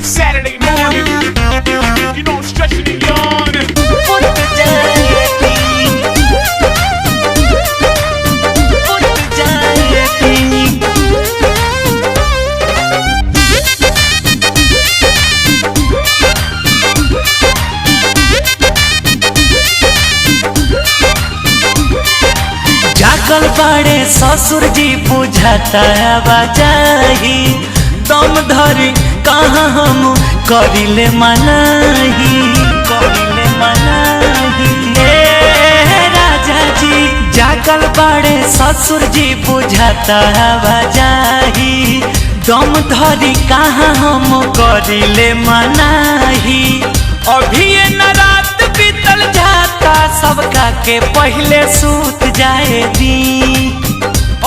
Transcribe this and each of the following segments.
Saturday morning, you know I'm stretching and yawning. जागल बड़े ससुर जी बुझाता आवाजाही दम धरी कहाँ हम करिले मनाही राजा जी जागल बड़े ससुर जी बुझाता आवाजाही दम धरी कहाँ हम करिले मनाही अभी ये न रात बीतल जाता सबका के पहले सूत जाए दी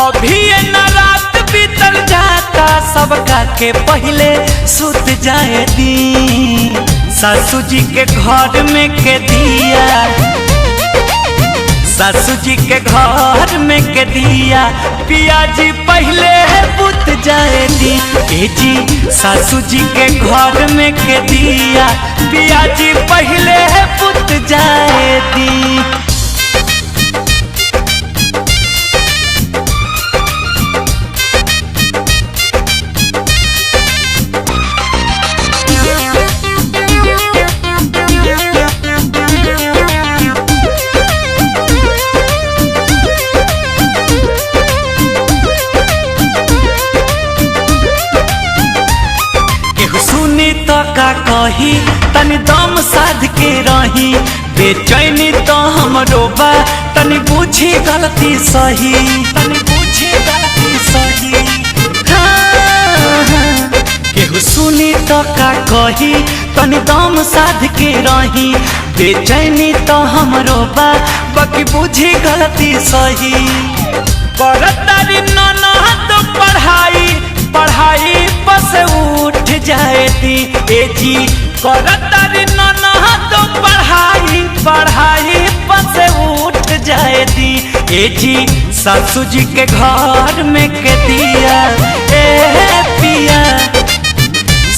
अभी ये न रात बीतल जाता सबका के पहले सूत जाए दी सासू जी के घर में के दिया सासू जी के घर में के दिया पिया जी पहले बुत जाए दी ए जी सासू जी के घर में के दिया पिया जी पहले बुत जाए दी तो का कही तनी दम साध के रही बेचैनी तो हमरो बा तनी बुझी गलती सही केहू सुनी तो का कही तनी दम साध के रही बेचैनी तो हमरो बा बाकी बुझी गलती सही करतारी नाना तो पढ़ाई बस उठ जाए दी ए जी करतारी नाना तो पढ़ाई बस उठ जाए दी ए जी सासू जी के घर में के दिया ए पिया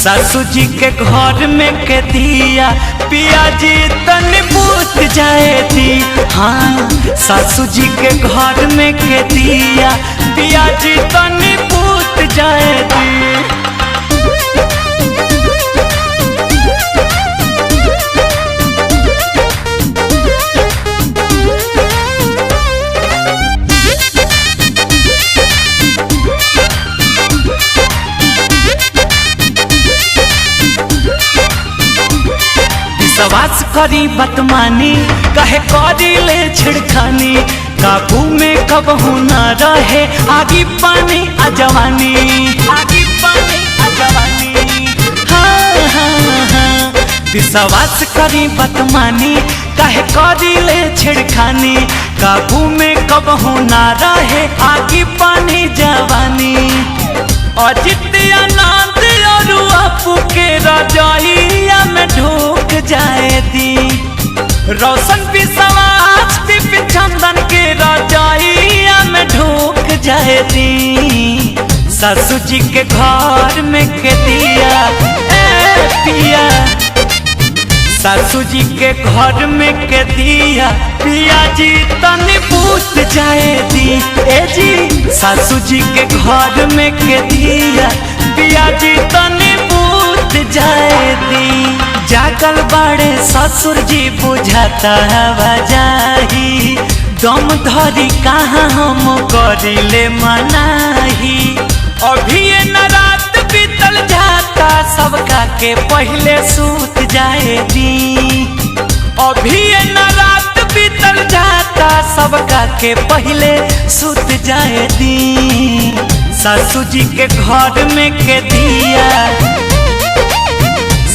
सासू जी के घर में के दिया पिया जी तनी पूत जाए दी हाँ सासू जी के घर में के दिया पिया जी तनी पूत जाए दी विश्वास करी बतमानी कहे करी ले छिड़खानी काबू में कबहू न रहे आगी पानी अजवानी हाँ विश्वास करी बतमानी कहे करी ले छिड़खानी काबू में कबहू न रहे आगी पानी जवानी अजित आनंद और अपू के रजाइया में ढूक जाए दी रोशन विश्वास दीप चंदन के रजाइया में ढूक जाए दी सासू जी के घर में के दिया ए पिया सासू जी के घर में के दिया पिया जी तनी पूत जाए दी ए जी सासू जी के घर में के दिया पिया जी तनी पूत जाए दी जागल बड़े ससुर जी बुझाता आवाजाही दम धरी कहाँ हम करिले मनाही अभी ये न रात बीतल जाता सबका के पहले सूत जाए दी अभी ये न रात बीतल जाता सबका के पहले सूत जाए दी सासू जी के घर में के दिया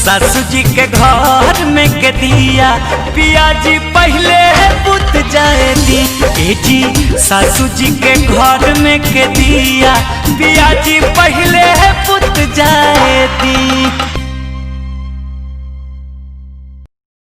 सासू जी के घर में के दिया पिया जी पहले बुत जाए दी ए जी सासू जी के घर में के दिया पिया जी पहले बुत जाए दी।